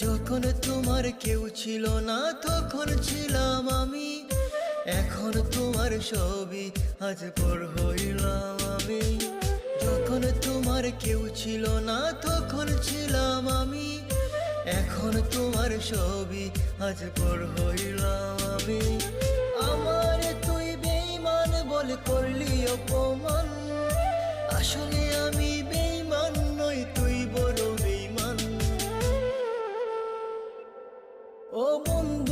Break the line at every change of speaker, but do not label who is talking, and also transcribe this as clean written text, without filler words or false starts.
যখন তোমার কেউ ছিল না তখন ছিলাম আমি, এখন তোমার সবই আজ পর হইলাম আমি। যখন তোমার কেউ ছিল না তখন ছিলাম আমি, এখন তোমার সবই আজ পর হইলাম আমি। আমার তুই বেঈমান বলে করলি অপমান, আসলে আমি বেঈমান নই, তুই বড় বেঈমান। ও বন্ধু